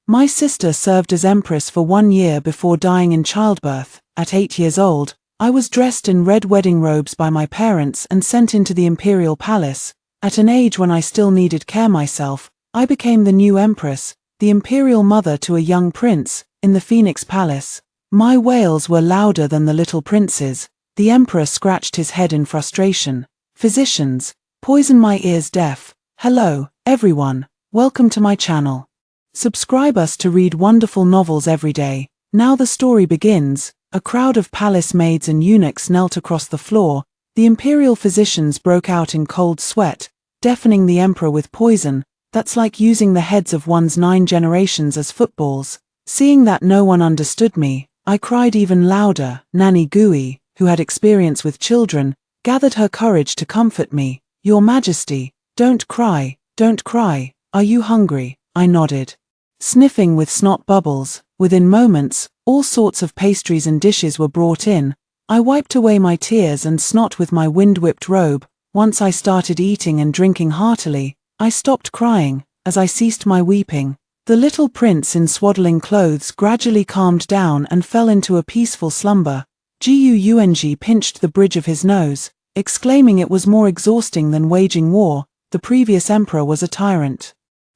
My sister served as empress for 1 year before dying in childbirth. At 8 years old, I was dressed in red wedding robes by my parents and sent into the imperial palace. At an age when I still needed care myself, I became the new empress, the imperial mother to a young prince, in the Phoenix Palace. My wails were louder than the little prince's. The emperor scratched his head in frustration. Physicians, poison my ears deaf. Hello, everyone. Welcome to my channel. Subscribe us to read wonderful novels every day. Now the story begins. A crowd of palace maids and eunuchs knelt across the floor. The imperial physicians broke out in cold sweat, deafening the emperor with poison. That's like using the heads of one's 9 generations as footballs. Seeing that no one understood me, I cried even louder. Nanny Gui, who had experience with children, gathered her courage to comfort me. Your Majesty, don't cry, don't cry. Are you hungry? I nodded. Sniffing with snot bubbles, within moments, all sorts of pastries and dishes were brought in. I wiped away my tears and snot with my wind-whipped robe. Once I started eating and drinking heartily, I stopped crying. As I ceased my weeping, the little prince in swaddling clothes gradually calmed down and fell into a peaceful slumber. Guang pinched the bridge of his nose, exclaiming it was more exhausting than waging war. The previous emperor was a tyrant,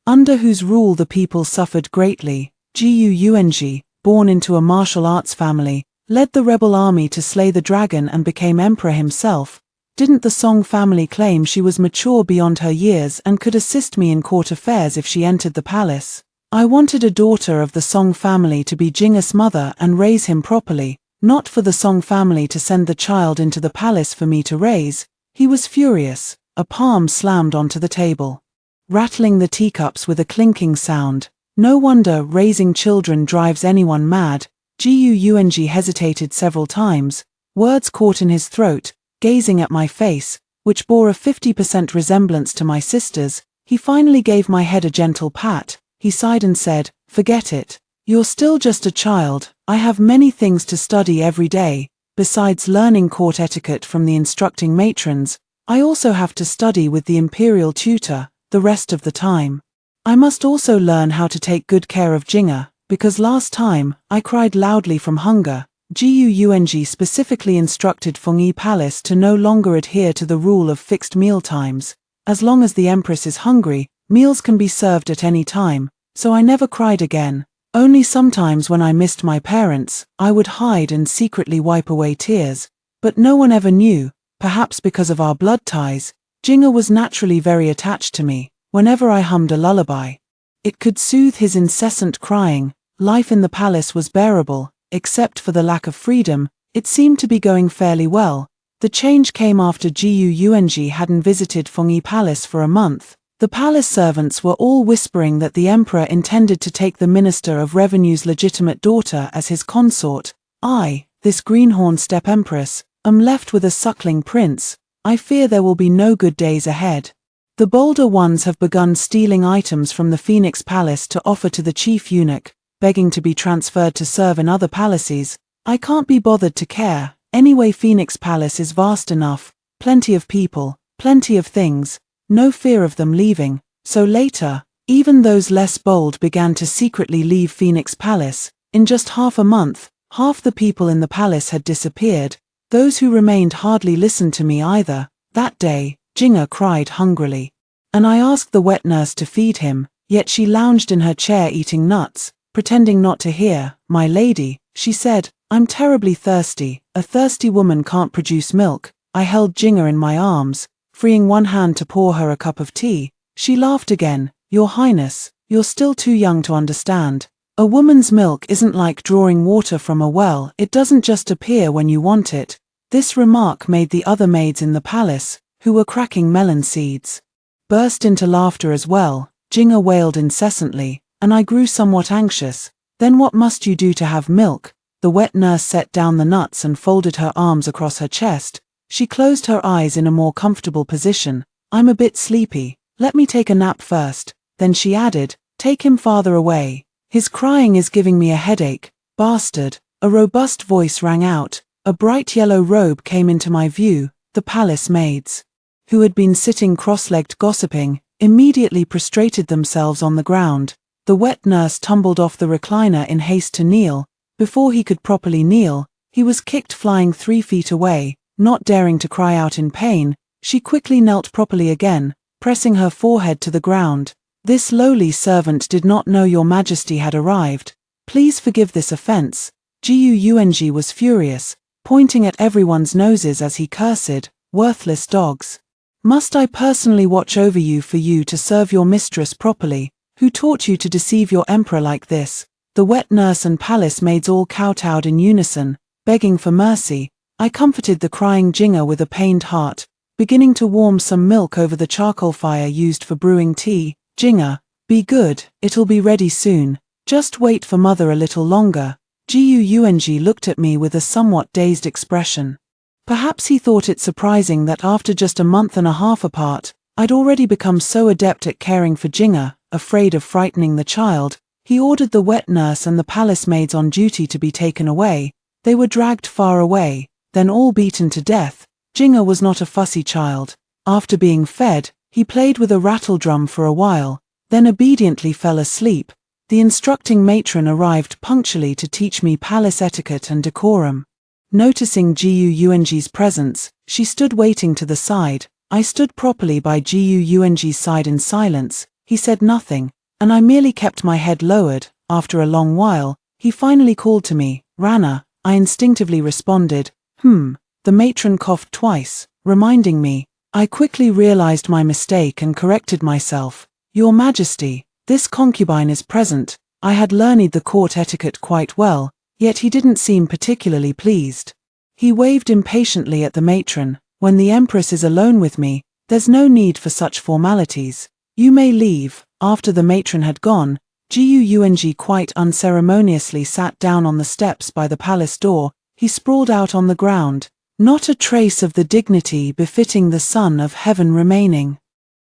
under whose rule the people suffered greatly. Guang, born into a martial arts family, led the rebel army to slay the dragon and became emperor himself. Didn't the Song family claim she was mature beyond her years and could assist me in court affairs if she entered the palace? I wanted a daughter of the Song family to be Jing's mother and raise him properly, not for the Song family to send the child into the palace for me to raise. He was furious. A palm slammed onto the table, rattling the teacups with a clinking sound. No wonder raising children drives anyone mad. Guang hesitated several times, words caught in his throat, gazing at my face, which bore a 50% resemblance to my sister's. He finally gave my head a gentle pat. He sighed and said, "Forget it. You're still just a child. I have many things to study every day. Besides learning court etiquette from the instructing matrons, I also have to study with the imperial tutor. The rest of the time, I must also learn how to take good care of Jing, because last time, I cried loudly from hunger." Guang specifically instructed Fengyi Palace to no longer adhere to the rule of fixed meal times. As long as the empress is hungry, meals can be served at any time, so I never cried again. Only sometimes when I missed my parents, I would hide and secretly wipe away tears, but no one ever knew. Perhaps because of our blood ties, Jing was naturally very attached to me. Whenever I hummed a lullaby, it could soothe his incessant crying. Life in the palace was bearable, except for the lack of freedom. It seemed to be going fairly well. The change came after Guang hadn't visited Fengyi Palace for a month. The palace servants were all whispering that the emperor intended to take the Minister of Revenue's legitimate daughter as his consort. I, this greenhorn step empress, am left with a suckling prince. I fear there will be no good days ahead. The bolder ones have begun stealing items from the Phoenix Palace to offer to the chief eunuch, begging to be transferred to serve in other palaces. I can't be bothered to care. Anyway, Phoenix Palace is vast enough, plenty of people, plenty of things, no fear of them leaving. So later, even those less bold began to secretly leave Phoenix Palace. In just half a month, half the people in the palace had disappeared. Those who remained hardly listened to me either. That day, Jing cried hungrily, and I asked the wet nurse to feed him, yet she lounged in her chair eating nuts, pretending not to hear. "My lady," she said, "I'm terribly thirsty." A thirsty woman can't produce milk. I held Jing in my arms, freeing one hand to pour her a cup of tea. She laughed again. "Your Highness, you're still too young to understand. A woman's milk isn't like drawing water from a well. It doesn't just appear when you want it." This remark made the other maids in the palace, who were cracking melon seeds, burst into laughter as well. Jing wailed incessantly, and I grew somewhat anxious. "Then what must you do to have milk?" The wet nurse set down the nuts and folded her arms across her chest. She closed her eyes in a more comfortable position. "I'm a bit sleepy. Let me take a nap first." Then she added, "Take him farther away. His crying is giving me a headache." "Bastard!" A robust voice rang out. A bright yellow robe came into my view. The palace maids, who had been sitting cross-legged gossiping, immediately prostrated themselves on the ground. The wet nurse tumbled off the recliner in haste to kneel. Before he could properly kneel, he was kicked flying 3 feet away. Not daring to cry out in pain, she quickly knelt properly again, pressing her forehead to the ground. This lowly servant did not know your majesty had arrived. Please forgive this offense. Guang was furious, pointing at everyone's noses as he cursed, worthless dogs. Must I personally watch over you for you to serve your mistress properly? Who taught you to deceive your emperor like this? The wet nurse and palace maids all kowtowed in unison, begging for mercy. I comforted the crying Jinga with a pained heart, beginning to warm some milk over the charcoal fire used for brewing tea. Jinga, be good, it'll be ready soon. Just wait for mother a little longer. Guang looked at me with a somewhat dazed expression. Perhaps he thought it surprising that after just a month and a half apart, I'd already become so adept at caring for Jinga. Afraid of frightening the child, he ordered the wet nurse and the palace maids on duty to be taken away. They were dragged far away, then all beaten to death. Jinga was not a fussy child. After being fed, he played with a rattle drum for a while, then obediently fell asleep. The instructing matron arrived punctually to teach me palace etiquette and decorum. Noticing Guang's presence, she stood waiting to the side. I stood properly by Guang's side in silence. He said nothing, and I merely kept my head lowered. After a long while, he finally called to me, "Rana." I instinctively responded, The matron coughed twice, reminding me. I quickly realized my mistake and corrected myself. "Your Majesty, this concubine is present." I had learned the court etiquette quite well, yet he didn't seem particularly pleased. He waved impatiently at the matron. "When the empress is alone with me, there's no need for such formalities. You may leave." After the matron had gone, Guang quite unceremoniously sat down on the steps by the palace door. He sprawled out on the ground, not a trace of the dignity befitting the son of heaven remaining.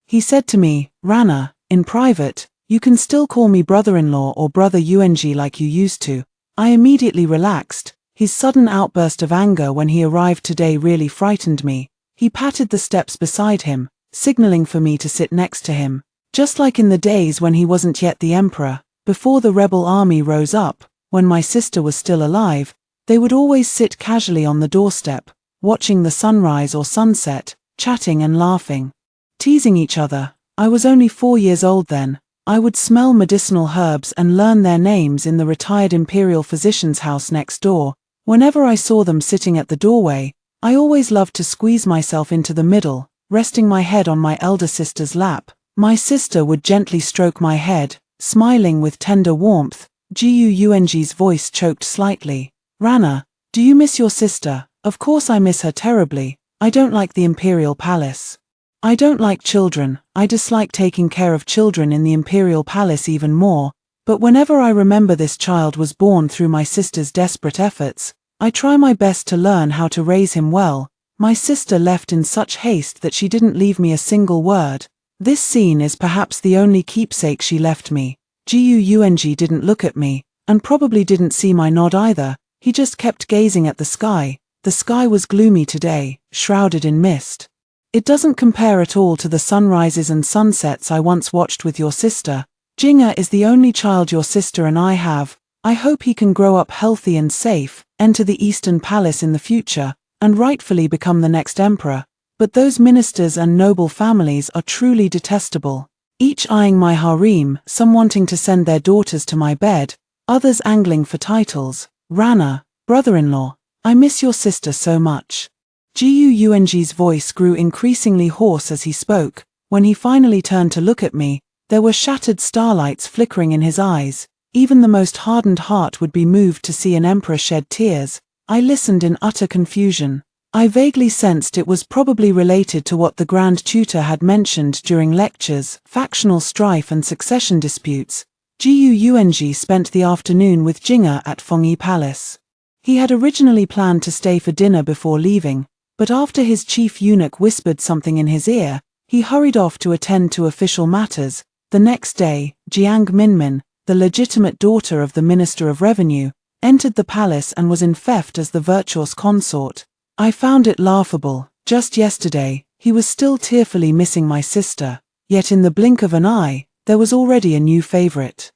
He said to me, "Rana, in private, you can still call me brother-in-law or brother Yuang like you used to." I immediately relaxed. His sudden outburst of anger when he arrived today really frightened me. He patted the steps beside him, signaling for me to sit next to him. Just like in the days when he wasn't yet the emperor, before the rebel army rose up, when my sister was still alive, they would always sit casually on the doorstep, watching the sunrise or sunset, chatting and laughing, teasing each other. I was only 4 years old then. I would smell medicinal herbs and learn their names in the retired imperial physician's house next door. Whenever I saw them sitting at the doorway, I always loved to squeeze myself into the middle, resting my head on my elder sister's lap. My sister would gently stroke my head, smiling with tender warmth. Guang's voice choked slightly. "Rana, do you miss your sister?" "Of course I miss her terribly. I don't like the imperial palace. I don't like children. I dislike taking care of children in the imperial palace even more. But whenever I remember this child was born through my sister's desperate efforts, I try my best to learn how to raise him well." My sister left in such haste that she didn't leave me a single word. This scene is perhaps the only keepsake she left me. Guang didn't look at me, and probably didn't see my nod either. He just kept gazing at the sky. The sky was gloomy today, shrouded in mist. "It doesn't compare at all to the sunrises and sunsets I once watched with your sister. Jinga is the only child your sister and I have. I hope he can grow up healthy and safe, enter the Eastern Palace in the future, and rightfully become the next emperor. But those ministers and noble families are truly detestable, each eyeing my harem, some wanting to send their daughters to my bed, others angling for titles. Rana, brother-in-law, I miss your sister so much." Guang's voice grew increasingly hoarse as he spoke. When he finally turned to look at me, there were shattered starlights flickering in his eyes. Even the most hardened heart would be moved to see an emperor shed tears. I listened in utter confusion. I vaguely sensed it was probably related to what the Grand Tutor had mentioned during lectures, factional strife and succession disputes. Guang spent the afternoon with Jinga at Fengyi Palace. He had originally planned to stay for dinner before leaving, but after his chief eunuch whispered something in his ear, he hurried off to attend to official matters. The next day, Jiang Minmin, the legitimate daughter of the Minister of Revenue, entered the palace and was enfeoffed as the virtuous consort. I found it laughable. Just yesterday, he was still tearfully missing my sister, yet in the blink of an eye, there was already a new favorite.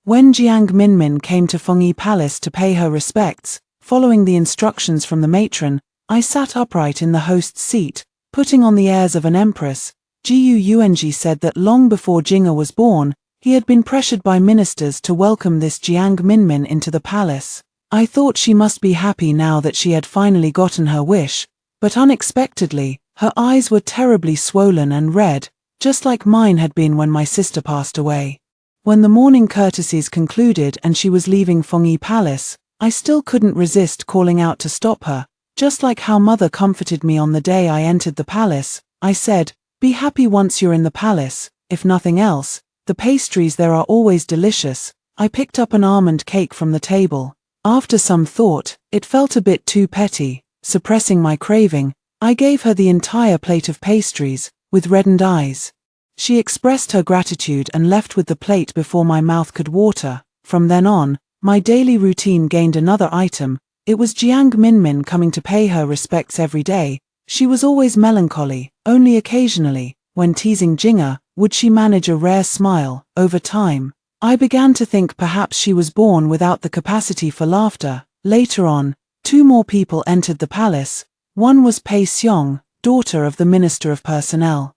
When Jiang Minmin came to Fengyi Palace to pay her respects, following the instructions from the matron, I sat upright in the host's seat, putting on the airs of an empress. Jiu Yuanji said that long before Jing'e was born, he had been pressured by ministers to welcome this Jiang Minmin into the palace. I thought she must be happy now that she had finally gotten her wish, but unexpectedly, her eyes were terribly swollen and red, just like mine had been when my sister passed away. When the morning courtesies concluded and she was leaving Fengyi Palace, I still couldn't resist calling out to stop her. Just like how mother comforted me on the day I entered the palace, I said, "Be happy once you're in the palace, if nothing else. The pastries there are always delicious." I picked up an almond cake from the table. After some thought, it felt a bit too petty. Suppressing my craving, I gave her the entire plate of pastries, with reddened eyes. She expressed her gratitude and left with the plate before my mouth could water. From then on, my daily routine gained another item. It was Jiang Minmin coming to pay her respects every day. She was always melancholy, only occasionally, when teasing Jing'e, would she manage a rare smile. Over time, I began to think perhaps she was born without the capacity for laughter. Later on, 2 more people entered the palace. One was Pei Xiong, daughter of the Minister of Personnel,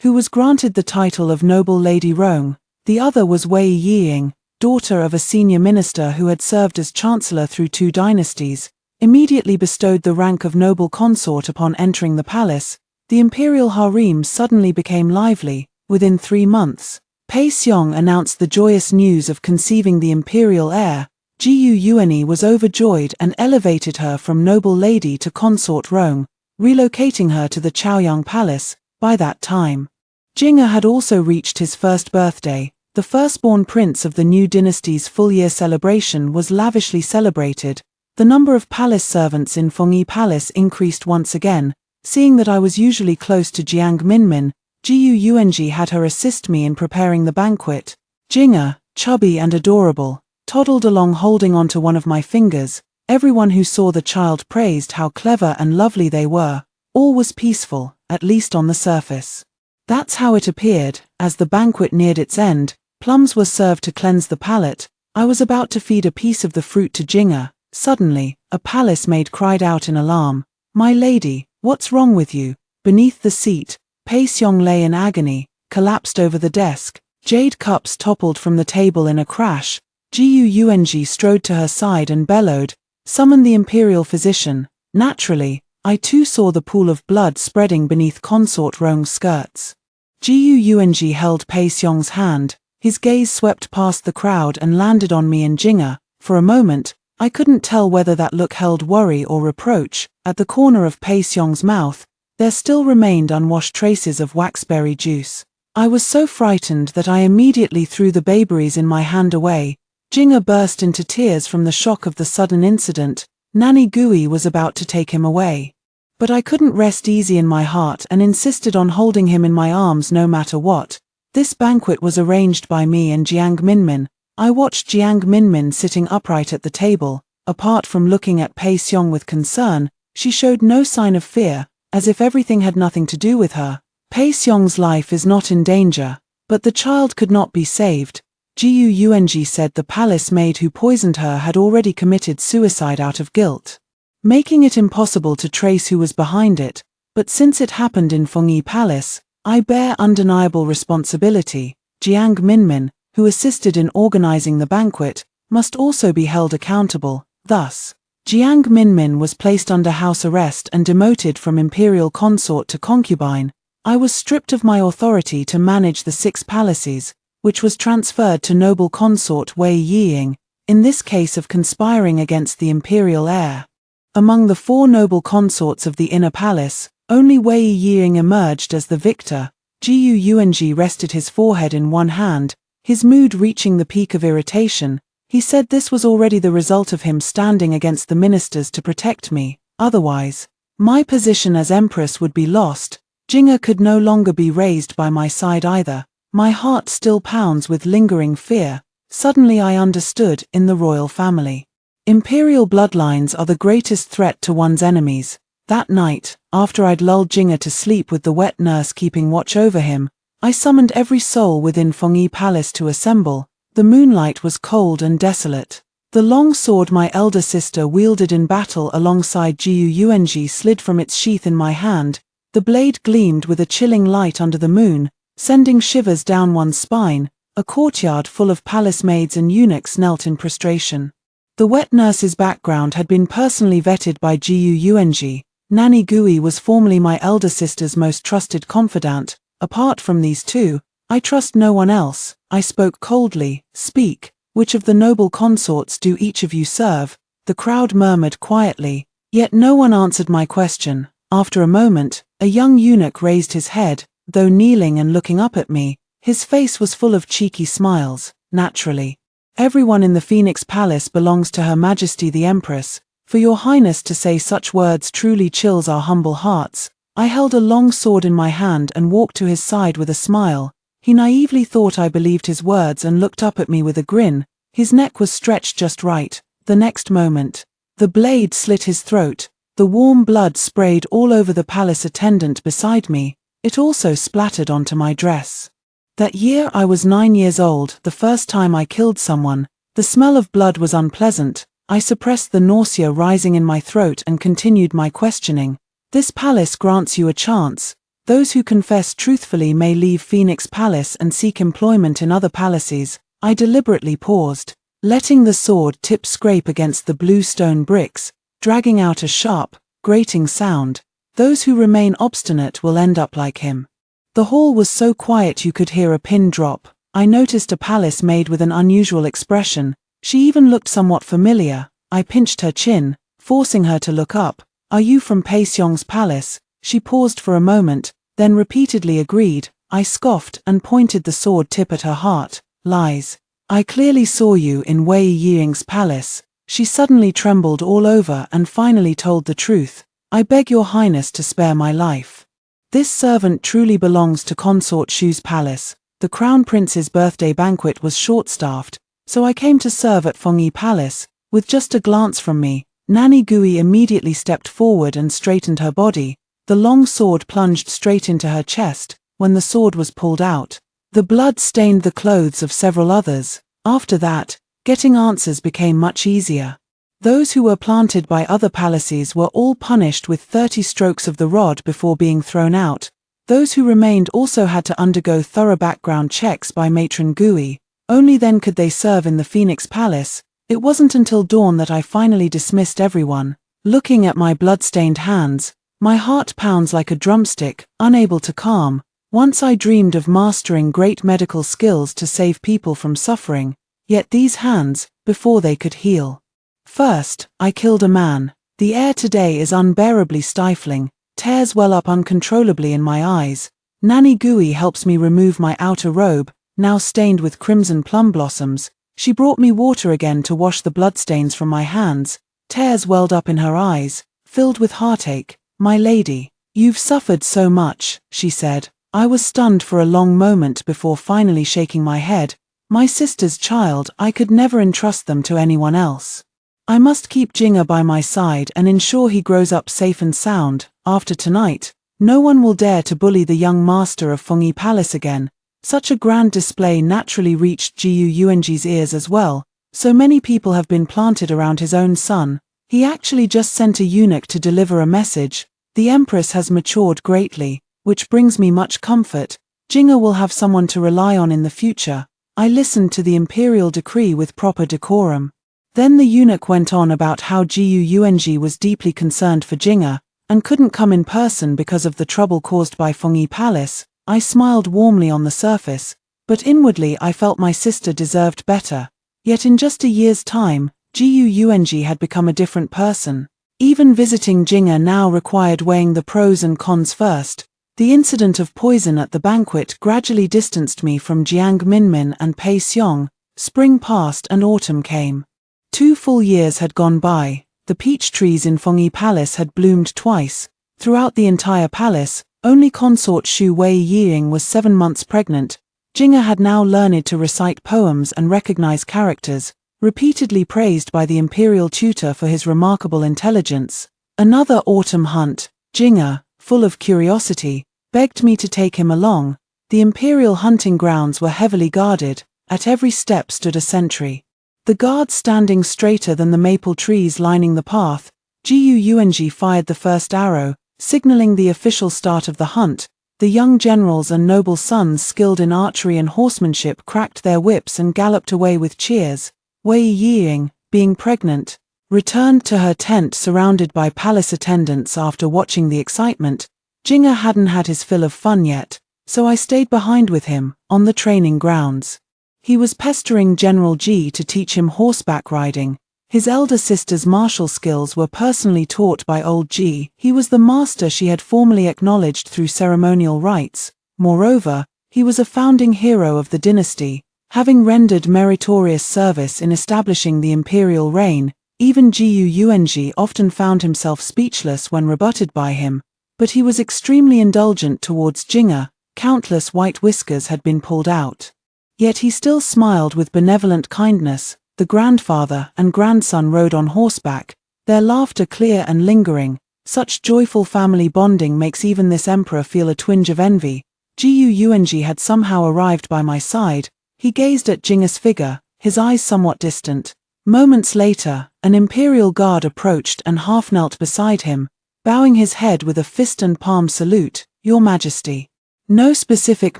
who was granted the title of Noble Lady Rong. The other was Wei Yiying, daughter of a senior minister who had served as chancellor through 2 dynasties, immediately bestowed the rank of noble consort upon entering the palace. The imperial harem suddenly became lively. Within 3 months, Pei Xiong announced the joyous news of conceiving the imperial heir. Jiu Yuanyi was overjoyed and elevated her from noble lady to consort Rong, relocating her to the Chaoyang Palace. By that time, Jing'e had also reached his first birthday. The firstborn prince of the new dynasty's full-year celebration was lavishly celebrated. The number of palace servants in Fengyi Palace increased once again. Seeing that I was usually close to Jiang Minmin, Jiu Yuanji had her assist me in preparing the banquet. Jing'e, chubby and adorable, toddled along holding onto one of my fingers. Everyone who saw the child praised how clever and lovely they were. All was peaceful, at least on the surface. That's how it appeared. As the banquet neared its end, plums were served to cleanse the palate. I was about to feed a piece of the fruit to Jing'e. Suddenly, a palace maid cried out in alarm, "My lady, what's wrong with you?" Beneath the seat, Pei Xiong lay in agony, collapsed over the desk. Jade cups toppled from the table in a crash. Jiu Yuanji strode to her side and bellowed, "Summon the imperial physician." Naturally, I too saw the pool of blood spreading beneath consort Rong's skirts. Jiu Yuanji held Pei Xiong's hand. His gaze swept past the crowd and landed on me and Jing'e. For a moment, I couldn't tell whether that look held worry or reproach. At the corner of Pei Xiong's mouth, there still remained unwashed traces of waxberry juice. I was so frightened that I immediately threw the bayberries in my hand away. Jing'e burst into tears from the shock of the sudden incident. Nanny Gui was about to take him away. But I couldn't rest easy in my heart and insisted on holding him in my arms no matter what. This banquet was arranged by me and Jiang Minmin. I watched Jiang Minmin sitting upright at the table. Apart from looking at Pei Xiong with concern, she showed no sign of fear, as if everything had nothing to do with her. Pei Xiong's life is not in danger, but the child could not be saved. Jiu Yuanji said the palace maid who poisoned her had already committed suicide out of guilt, making it impossible to trace who was behind it. But since it happened in Fengyi Palace, I bear undeniable responsibility. Jiang Minmin, who assisted in organizing the banquet, must also be held accountable. Thus, Jiang Minmin was placed under house arrest and demoted from imperial consort to concubine. I was stripped of my authority to manage the 6 palaces, which was transferred to noble consort Wei Yiying, in this case of conspiring against the imperial heir. Among the 4 noble consorts of the inner palace, only Wei Yiying emerged as the victor. Jiu Yuanji rested his forehead in one hand, his mood reaching the peak of irritation. He said this was already the result of him standing against the ministers to protect me. Otherwise, my position as empress would be lost. Jing'e could no longer be raised by my side either. My heart still pounds with lingering fear. Suddenly I understood, in the royal family, imperial bloodlines are the greatest threat to one's enemies. That night, after I'd lulled Jing'e to sleep with the wet nurse keeping watch over him, I summoned every soul within Fengyi Palace to assemble. The moonlight was cold and desolate. The long sword my elder sister wielded in battle alongside Guang slid from its sheath in my hand. The blade gleamed with a chilling light under the moon, sending shivers down one's spine. A courtyard full of palace maids and eunuchs knelt in prostration. The wet nurse's background had been personally vetted by Guang. Nanny Gui was formerly my elder sister's most trusted confidant. Apart from these two, I trust no one else. I spoke coldly. Speak, which of the noble consorts do each of you serve? The crowd murmured quietly, yet no one answered my question. After a moment, a young eunuch raised his head, though kneeling and looking up at me. His face was full of cheeky smiles. Naturally, everyone in the Phoenix Palace belongs to Her Majesty the Empress. For your highness to say such words truly chills our humble hearts. I held a long sword in my hand and walked to his side with a smile. He naively thought I believed his words and looked up at me with a grin. His neck was stretched just right. The next moment, the blade slit his throat. The warm blood sprayed all over the palace attendant beside me. It also splattered onto my dress. That year I was 9 years old, the first time I killed someone. The smell of blood was unpleasant. I suppressed the nausea rising in my throat and continued my questioning. This palace grants you a chance. Those who confess truthfully may leave Phoenix Palace and seek employment in other palaces. I deliberately paused, letting the sword tip scrape against the blue stone bricks, dragging out a sharp, grating sound. Those who remain obstinate will end up like him. The hall was so quiet you could hear a pin drop. I noticed a palace maid with an unusual expression. She even looked somewhat familiar. I pinched her chin, forcing her to look up. Are you from Peixiong's palace? She paused for a moment, then repeatedly agreed. I scoffed and pointed the sword tip at her heart. Lies. I clearly saw you in Wei Ying's palace. She suddenly trembled all over and finally told the truth. I beg your highness to spare my life. This servant truly belongs to Consort Shu's palace. The crown prince's birthday banquet was short-staffed, so I came to serve at Fengyi Palace. With just a glance from me, Nanny Gui immediately stepped forward and straightened her body. The long sword plunged straight into her chest. When the sword was pulled out, the blood stained the clothes of several others. After that, getting answers became much easier. Those who were planted by other palaces were all punished with 30 strokes of the rod before being thrown out. Those who remained also had to undergo thorough background checks by Matron Gui. Only then could they serve in the Phoenix Palace. It wasn't until dawn that I finally dismissed everyone. Looking at my blood-stained hands, my heart pounds like a drumstick, unable to calm. Once I dreamed of mastering great medical skills to save people from suffering. Yet these hands, before they could heal. First, I killed a man. The air today is unbearably stifling. Tears well up uncontrollably in my eyes. Nanny Gui helps me remove my outer robe, now stained with crimson plum blossoms. She brought me water again to wash the bloodstains from my hands. Tears welled up in her eyes, filled with heartache. My lady, you've suffered so much, she said. I was stunned for a long moment before finally shaking my head. My sister's child, I could never entrust them to anyone else. I must keep Jinga by my side and ensure he grows up safe and sound. After tonight, no one will dare to bully the young master of Fengyi Palace again. Such a grand display naturally reached Guang's ears as well. So many people have been planted around his own son. He actually just sent a eunuch to deliver a message. The Empress has matured greatly, which brings me much comfort. Jinga will have someone to rely on in the future. I listened to the imperial decree with proper decorum. Then the eunuch went on about how Guang was deeply concerned for Jinga, and couldn't come in person because of the trouble caused by Fengyi Palace. I smiled warmly on the surface, but inwardly I felt my sister deserved better. Yet in just a year's time, Guang had become a different person. Even visiting Jinga now required weighing the pros and cons first. The incident of poison at the banquet gradually distanced me from Jiang Minmin and Pei Xiong. Spring passed and autumn came. 2 full years had gone by. The peach trees in Fengyi Palace had bloomed twice. Throughout the entire palace, only consort Shu Wei Ying was 7 months pregnant. Jinga had now learned to recite poems and recognize characters, repeatedly praised by the imperial tutor for his remarkable intelligence. Another autumn hunt. Jinga, full of curiosity, begged me to take him along. The imperial hunting grounds were heavily guarded. At every step stood a sentry. The guards standing straighter than the maple trees lining the path. Guang fired the first arrow, signaling the official start of the hunt. The young generals and noble sons skilled in archery and horsemanship cracked their whips and galloped away with cheers. Wei Yiying, being pregnant, returned to her tent surrounded by palace attendants after watching the excitement. Jing'e hadn't had his fill of fun yet, so I stayed behind with him, on the training grounds. He was pestering General Ji to teach him horseback riding. His elder sister's martial skills were personally taught by old Ji. He was the master she had formally acknowledged through ceremonial rites. Moreover, he was a founding hero of the dynasty, having rendered meritorious service in establishing the imperial reign. Even Guang often found himself speechless when rebutted by him, but he was extremely indulgent towards Jing'e. Countless white whiskers had been pulled out. Yet he still smiled with benevolent kindness. The grandfather and grandson rode on horseback, their laughter clear and lingering. Such joyful family bonding makes even this emperor feel a twinge of envy. Guang had somehow arrived by my side. He gazed at Jing'e's figure, his eyes somewhat distant. Moments later, an imperial guard approached and half knelt beside him, bowing his head with a fist and palm salute. "Your Majesty." No specific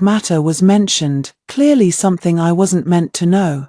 matter was mentioned, clearly something I wasn't meant to know.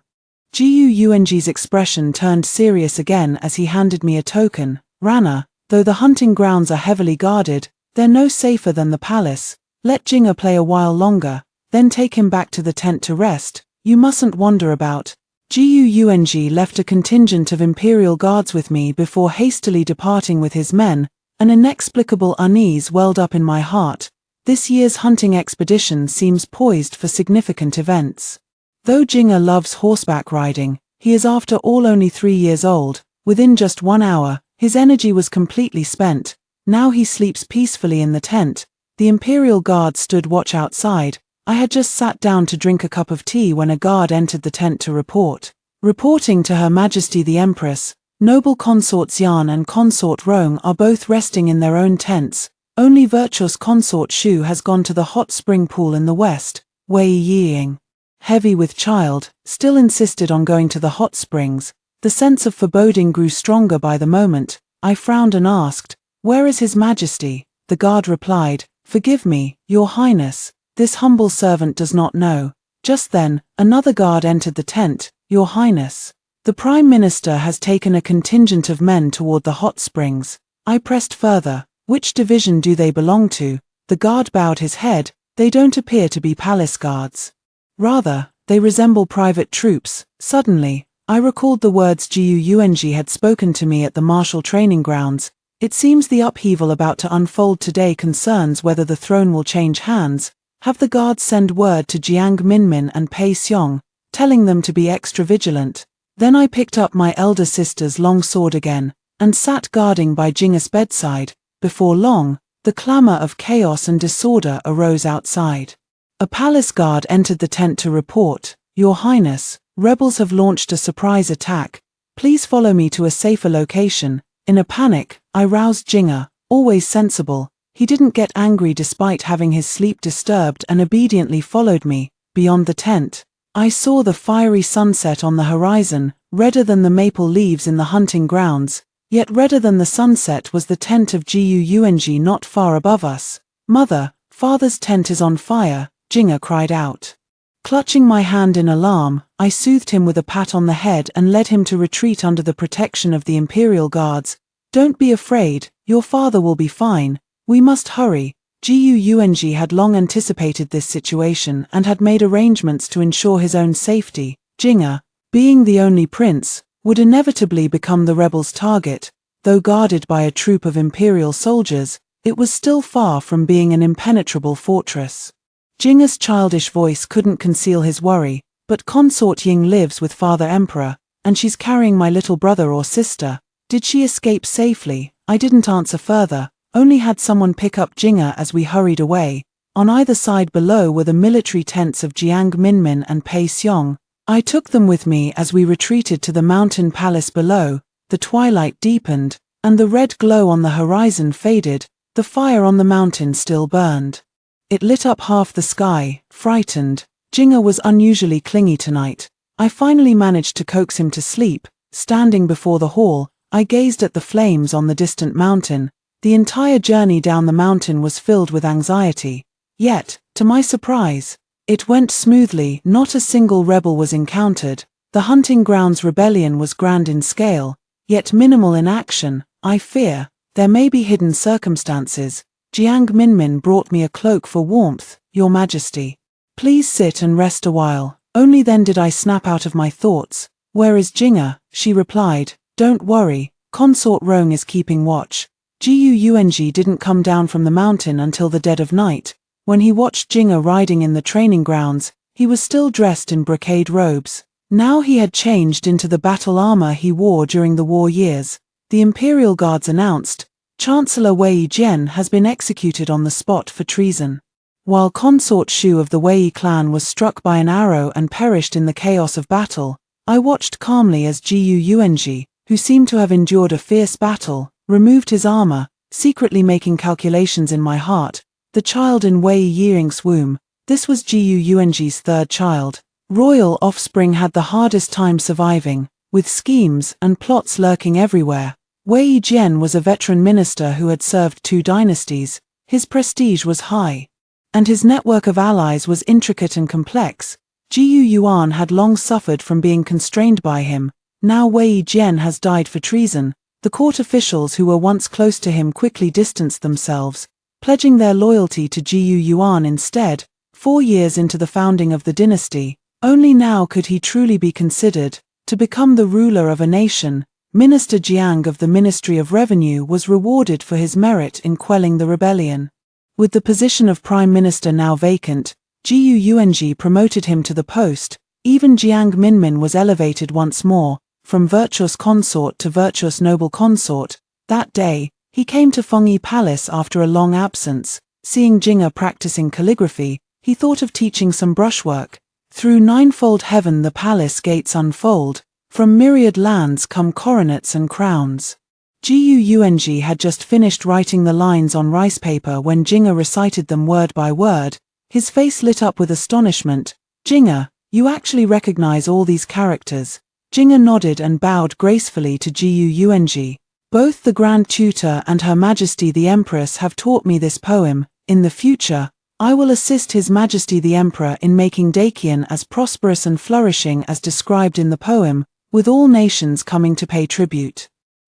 Guang's expression turned serious again as he handed me a token. "Rana, though the hunting grounds are heavily guarded, they're no safer than the palace. Let Jing'e play a while longer, then take him back to the tent to rest. You mustn't wander about." Guang left a contingent of imperial guards with me before hastily departing with his men. An inexplicable unease welled up in my heart. This year's hunting expedition seems poised for significant events. Though Jing'e loves horseback riding, he is after all only 3 years old. Within just 1 hour, his energy was completely spent. Now he sleeps peacefully in the tent. The imperial guard stood watch outside. I had just sat down to drink a cup of tea when a guard entered the tent to report. Reporting to Her Majesty the Empress, noble consort Xian and consort Rong are both resting in their own tents. Only virtuous consort Shu has gone to the hot spring pool in the west. Wei Yiying, heavy with child, still insisted on going to the hot springs. The sense of foreboding grew stronger by the moment. I frowned and asked, "Where is His Majesty?" The guard replied, "Forgive me, Your Highness, this humble servant does not know." Just then, another guard entered the tent. "Your Highness, the Prime Minister has taken a contingent of men toward the hot springs." I pressed further, "Which division do they belong to?" The guard bowed his head. "They don't appear to be palace guards. Rather, they resemble private troops." Suddenly, I recalled the words Guang had spoken to me at the martial training grounds. It seems the upheaval about to unfold today concerns whether the throne will change hands. Have the guards send word to Jiang Minmin and Pei Xiong, telling them to be extra vigilant. Then I picked up my elder sister's long sword again, and sat guarding by Jing'e's bedside. Before long, the clamor of chaos and disorder arose outside. A palace guard entered the tent to report, "Your Highness, rebels have launched a surprise attack. Please follow me to a safer location." In a panic, I roused Jing'e, always sensible. He didn't get angry despite having his sleep disturbed and obediently followed me. Beyond the tent, I saw the fiery sunset on the horizon, redder than the maple leaves in the hunting grounds. Yet redder than the sunset was the tent of Guang not far above us. "Mother, father's tent is on fire," Jing'e cried out. Clutching my hand in alarm, I soothed him with a pat on the head and led him to retreat under the protection of the imperial guards. "Don't be afraid, your father will be fine. We must hurry." Guang had long anticipated this situation and had made arrangements to ensure his own safety. Jing'e, being the only prince, would inevitably become the rebels' target. Though guarded by a troop of imperial soldiers, it was still far from being an impenetrable fortress. Jing'e's childish voice couldn't conceal his worry, "But Consort Ying lives with Father Emperor, and she's carrying my little brother or sister. Did she escape safely?" I didn't answer further, only had someone pick up Jing'e as we hurried away. On either side below were the military tents of Jiang Minmin and Pei Xiong. I took them with me as we retreated to the mountain palace below. The twilight deepened, and the red glow on the horizon faded. The fire on the mountain still burned. It lit up half the sky. Frightened, Jinga was unusually clingy tonight. I finally managed to coax him to sleep. Standing before the hall, I gazed at the flames on the distant mountain. The entire journey down the mountain was filled with anxiety. Yet, to my surprise, it went smoothly. Not a single rebel was encountered. The hunting grounds rebellion was grand in scale, yet minimal in action. I fear there may be hidden circumstances. Jiang Minmin brought me a cloak for warmth, Your Majesty. Please sit and rest a while. Only then did I snap out of my thoughts. Where is Jinga? She replied. Don't worry, Consort Rong is keeping watch. Guang didn't come down from the mountain until the dead of night. When he watched Jinga riding in the training grounds, he was still dressed in brocade robes. Now he had changed into the battle armor he wore during the war years. The Imperial Guards announced, Chancellor Wei Jian has been executed on the spot for treason. While Consort Shu of the Wei clan was struck by an arrow and perished in the chaos of battle, I watched calmly as Guang, who seemed to have endured a fierce battle, removed his armor, secretly making calculations in my heart. The child in Wei Ying's womb, this was Guang's third child. Royal offspring had the hardest time surviving, with schemes and plots lurking everywhere. Wei Jian was a veteran minister who had served 2 dynasties. His prestige was high, and his network of allies was intricate and complex. Jiu Yuan had long suffered from being constrained by him. Now Wei Jian has died for treason. The court officials who were once close to him quickly distanced themselves, pledging their loyalty to Jiu Yuan instead. 4 years into the founding of the dynasty, only now could he truly be considered to become the ruler of a nation. Minister Jiang of the Ministry of Revenue was rewarded for his merit in quelling the rebellion. With the position of Prime Minister now vacant, Guang promoted him to the post. Even Jiang Minmin was elevated once more, from virtuous consort to virtuous noble consort. That day, he came to Fengyi Palace after a long absence. Seeing Jinga practicing calligraphy, he thought of teaching some brushwork. Through ninefold heaven the palace gates unfold. From myriad lands come coronets and crowns. Guang had just finished writing the lines on rice paper when Jinga recited them word by word. His face lit up with astonishment. Jinga, you actually recognize all these characters? Jinga nodded and bowed gracefully to Guang. Both the Grand Tutor and Her Majesty the Empress have taught me this poem. In the future, I will assist His Majesty the Emperor in making Dakian as prosperous and flourishing as described in the poem, with all nations coming to pay tribute.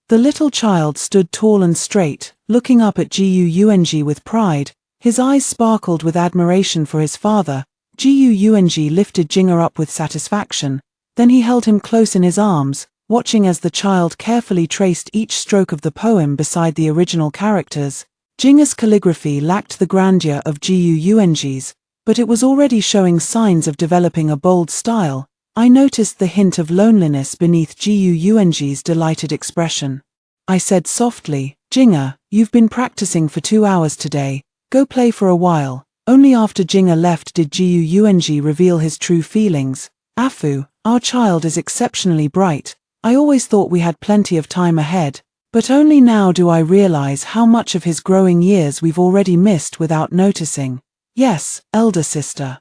The little child stood tall and straight, looking up at Guang with pride. His eyes sparkled with admiration for his father. Guang lifted Jinga up with satisfaction. Then he held him close in his arms, watching as the child carefully traced each stroke of the poem beside the original characters. Jinga's calligraphy lacked the grandeur of Guang's, but it was already showing signs of developing a bold style. I noticed the hint of loneliness beneath Guang's delighted expression. I said softly, Jinga, you've been practicing for 2 hours today. Go play for a while. Only after Jinga left did Guang reveal his true feelings. Afu, our child is exceptionally bright. I always thought we had plenty of time ahead, but only now do I realize how much of his growing years we've already missed without noticing. Yes, elder sister.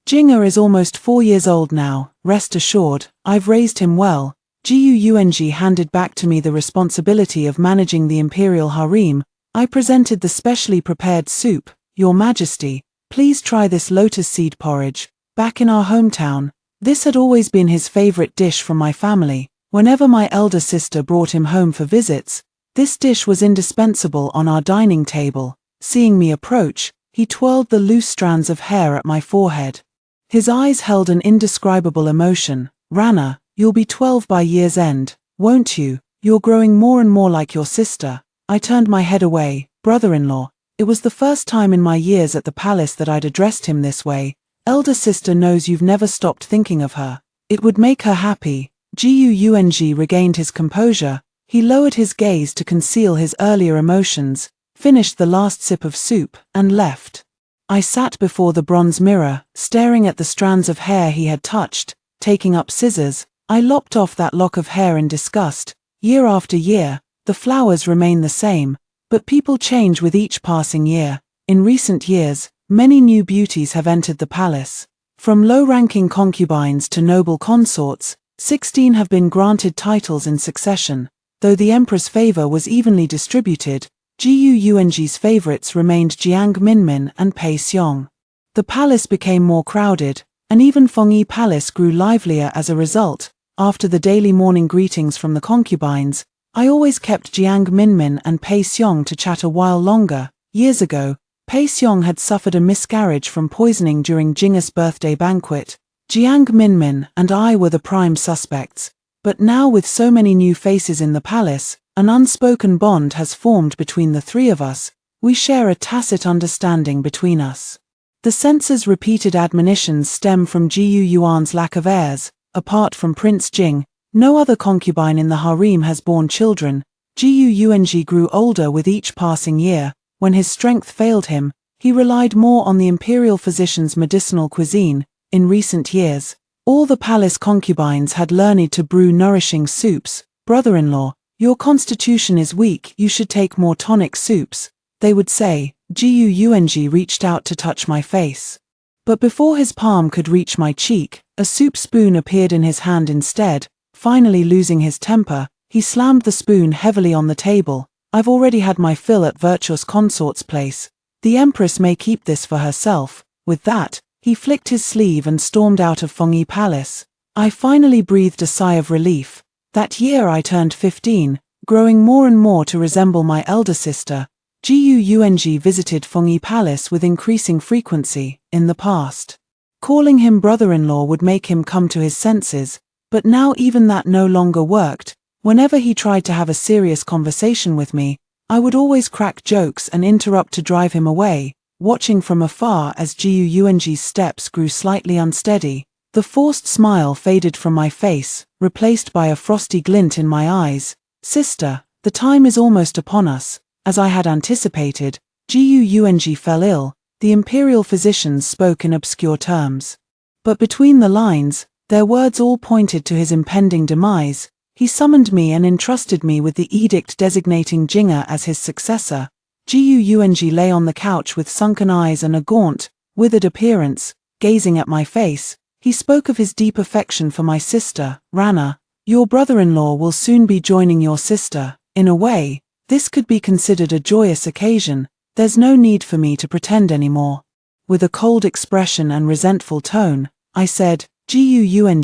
Jinga is almost 4 years old now. Rest assured, I've raised him well. Guang handed back to me the responsibility of managing the imperial harem. I presented the specially prepared soup. Your Majesty, please try this lotus seed porridge. Back in our hometown, this had always been his favorite dish from my family. Whenever my elder sister brought him home for visits, this dish was indispensable on our dining table. Seeing me approach, he twirled the loose strands of hair at my forehead. His eyes held an indescribable emotion. Rana, you'll be 12 by year's end, won't you? You're growing more and more like your sister. I turned my head away. Brother-in-law. It was the first time in my years at the palace that I'd addressed him this way. Elder sister knows you've never stopped thinking of her. It would make her happy. Guang regained his composure. He lowered his gaze to conceal his earlier emotions, finished the last sip of soup, and left. I sat before the bronze mirror, staring at the strands of hair he had touched. Taking up scissors, I lopped off that lock of hair in disgust. Year after year, the flowers remain the same, but people change with each passing year. In recent years, many new beauties have entered the palace. From low-ranking concubines to noble consorts, 16 have been granted titles in succession. Though the emperor's favor was evenly distributed, Guang's favorites remained Jiang Minmin and Pei Xiong. The palace became more crowded, and even Fengyi Palace grew livelier as a result. After the daily morning greetings from the concubines, I always kept Jiang Minmin and Pei Xiong to chat a while longer. Years ago, Pei Xiong had suffered a miscarriage from poisoning during Jing's birthday banquet. Jiang Minmin and I were the prime suspects, but now with so many new faces in the palace, an unspoken bond has formed between the three of us. We share a tacit understanding between us. The censor's repeated admonitions stem from Ji Yuan's lack of heirs. Apart from Prince Jing, no other concubine in the harem has borne children. Ji Yuan grew older with each passing year. When his strength failed him, he relied more on the imperial physician's medicinal cuisine. In recent years, all the palace concubines had learned to brew nourishing soups. "Brother-in-law, your constitution is weak, you should take more tonic soups," they would say. Ji Yuan reached out to touch my face. But before his palm could reach my cheek, a soup spoon appeared in his hand instead. Finally losing his temper, he slammed the spoon heavily on the table. "I've already had my fill at virtuous consort's place. The empress may keep this for herself." With that, he flicked his sleeve and stormed out of Fengyi Palace. I finally breathed a sigh of relief. That year I turned 15, growing more and more to resemble my elder sister. Ji Yuan visited Fengyi Palace with increasing frequency. In the past, calling him brother-in-law would make him come to his senses, but now even that no longer worked. Whenever he tried to have a serious conversation with me, I would always crack jokes and interrupt to drive him away. Watching from afar as Ji Yuan's steps grew slightly unsteady, the forced smile faded from my face, replaced by a frosty glint in my eyes. "Sister, the time is almost upon us." As I had anticipated, Ji Yuan fell ill. The imperial physicians spoke in obscure terms. But between the lines, their words all pointed to his impending demise. He summoned me and entrusted me with the edict designating Jing'e as his successor. Ji Yuan lay on the couch with sunken eyes and a gaunt, withered appearance, gazing at my face. He spoke of his deep affection for my sister, Rana. "Your brother-in-law will soon be joining your sister. In a way, this could be considered a joyous occasion. There's no need for me to pretend anymore." With a cold expression and resentful tone, I said, "Ji Yuan,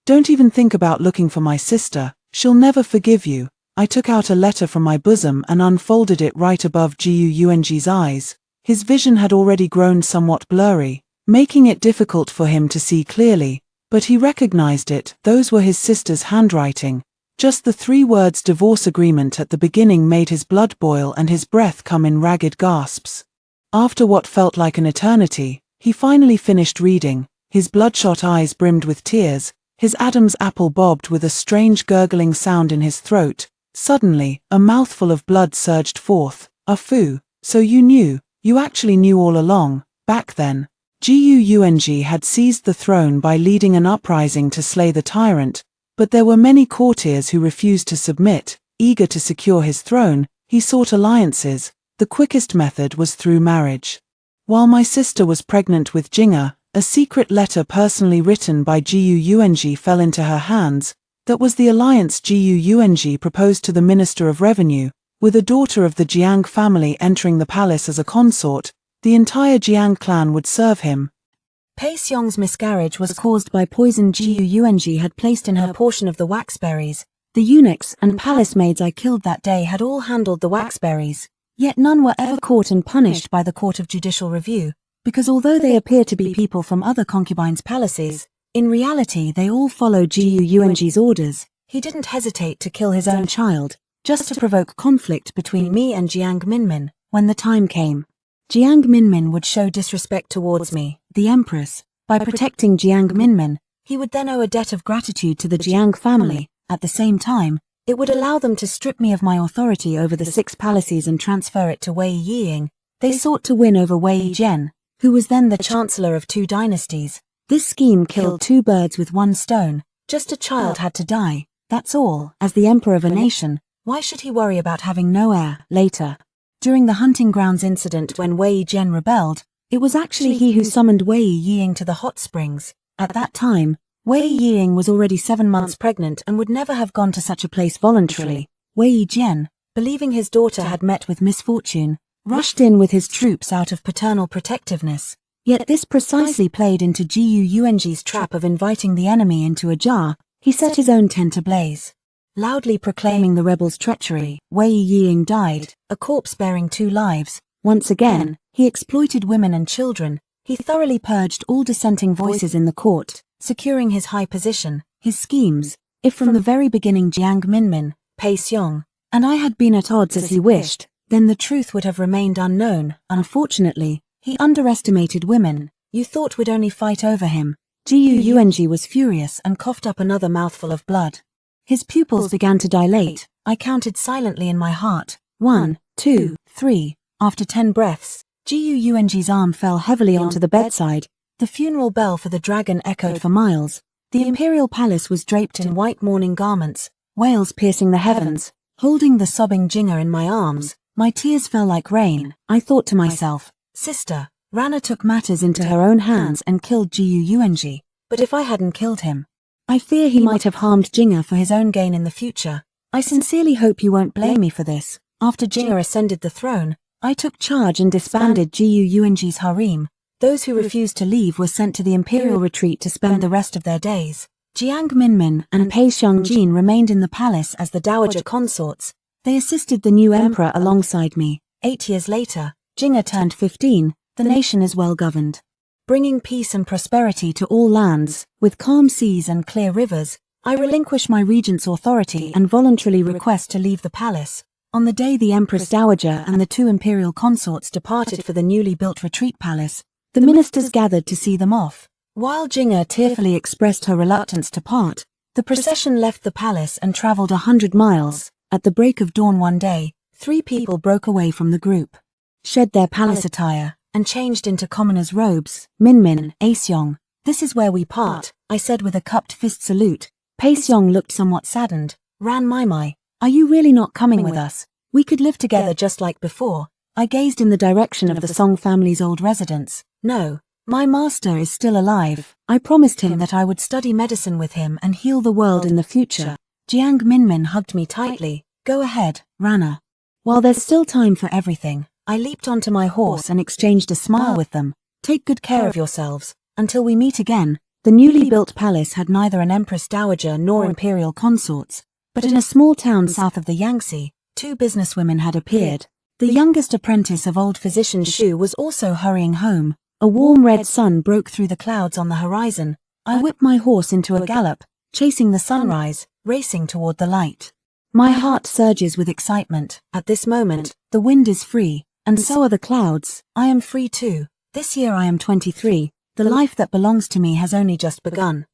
don't even think about looking for my sister. She'll never forgive you." I took out a letter from my bosom and unfolded it right above Ji Yuan's eyes. His vision had already grown somewhat blurry, making it difficult for him to see clearly, but he recognized it. Those were his sister's handwriting. Just the 3 words "divorce agreement" at the beginning made his blood boil and his breath come in ragged gasps. After what felt like an eternity, he finally finished reading. His bloodshot eyes brimmed with tears, his Adam's apple bobbed with a strange gurgling sound in his throat. Suddenly, a mouthful of blood surged forth. "Afu, so you knew, you actually knew all along." Back then, Ji Yuan had seized the throne by leading an uprising to slay the tyrant, but there were many courtiers who refused to submit. Eager to secure his throne, he sought alliances. The quickest method was through marriage. While my sister was pregnant with Jing'e, a secret letter personally written by Ji Yuan fell into her hands. That was the alliance Ji Yuan proposed to the Minister of Revenue. With a daughter of the Jiang family entering the palace as a consort, the entire Jiang clan would serve him. Pei Xiong's miscarriage was caused by poison Ji Yuan had placed in her portion of the waxberries. The eunuchs and palace maids I killed that day had all handled the waxberries, yet none were ever caught and punished by the Court of Judicial Review, because although they appear to be people from other concubines' palaces, in reality they all followed Ji Yuan's orders. He didn't hesitate to kill his own child, just to provoke conflict between me and Jiang Minmin. When the time came, Jiang Minmin would show disrespect towards me, the empress. By protecting Jiang Minmin, he would then owe a debt of gratitude to the Jiang family. At the same time, it would allow them to strip me of my authority over the 6 palaces and transfer it to Wei Yiying. They sought to win over Wei Zhen, who was then the chancellor of 2 dynasties. This scheme killed 2 birds with 1 stone. Just a child had to die, that's all. As the emperor of a nation, why should he worry about having no heir? Later, during the hunting grounds incident when Wei Zhen rebelled, It was actually he who summoned Wei Ying to the hot springs. At that time, Wei Ying was already 7 months pregnant and would never have gone to such a place voluntarily. Wei Jian, believing his daughter had met with misfortune, rushed in with his troops out of paternal protectiveness. Yet this precisely played into Gu Yuanji's trap of inviting the enemy into a jar. He set his own tent ablaze. Loudly proclaiming the rebels' treachery, Wei Ying died, a corpse bearing 2 lives. Once again, he exploited women and children. He thoroughly purged all dissenting voices in the court, securing his high position. His schemes, if from the very beginning Jiang Minmin, Pei Xiong, and I had been at odds as he wished, then the truth would have remained unknown. Unfortunately, he underestimated women. You thought we'd only fight over him. Gu Yuanji was furious and coughed up another mouthful of blood. His pupils began to dilate. I counted silently in my heart. 1, 2, 3. After 10 breaths, Gu Yuanji's arm fell heavily onto the bedside. The funeral bell for the dragon echoed for miles. The imperial palace was draped in white mourning garments, wails piercing the heavens. Holding the sobbing Jing'er in my arms, my tears fell like rain. I thought to myself, sister, Rana took matters into her own hands and killed Gu Yuanji. But if I hadn't killed him, I fear he might have harmed Jing'er for his own gain in the future. I sincerely hope you won't blame me for this. After Jing'er ascended the throne, I took charge and disbanded Gu Yuanji's harem. Those who refused to leave were sent to the imperial retreat to spend the rest of their days. Jiang Minmin and Pei Xiangjin remained in the palace as the dowager consorts. They assisted the new emperor alongside me. 8 years later, Jing'er turned 15. The nation is well governed, bringing peace and prosperity to all lands. With calm seas and clear rivers, I relinquish my regent's authority and voluntarily request to leave the palace. On the day the Empress Dowager and the 2 imperial consorts departed for the newly built retreat palace, the ministers gathered to see them off. While Jing'er tearfully expressed her reluctance to part, the procession left the palace and traveled 100 miles. At the break of dawn one day, 3 people broke away from the group, shed their palace attire, and changed into commoners' robes. Minmin, Aseong, this is where we part, I said with a cupped fist salute. Pei Xiong looked somewhat saddened. Ran Mai, are you really not coming with us? We could live together just like before. I gazed in the direction of the Song family's old residence. No. My master is still alive. I promised him that I would study medicine with him and heal the world in the future. Jiang Minmin hugged me tightly. Go ahead, Rana. While there's still time for everything, I leaped onto my horse and exchanged a smile with them. Take good care of yourselves. Until we meet again. The newly built palace had neither an empress dowager nor imperial consorts, but in a small town south of the Yangtze, 2 businesswomen had appeared. The youngest apprentice of old physician Shu was also hurrying home. A warm red sun broke through the clouds on the horizon. I whipped my horse into a gallop, chasing the sunrise, racing toward the light. My heart surges with excitement. At this moment, the wind is free, and so are the clouds. I am free too. This year I am 23. The life that belongs to me has only just begun.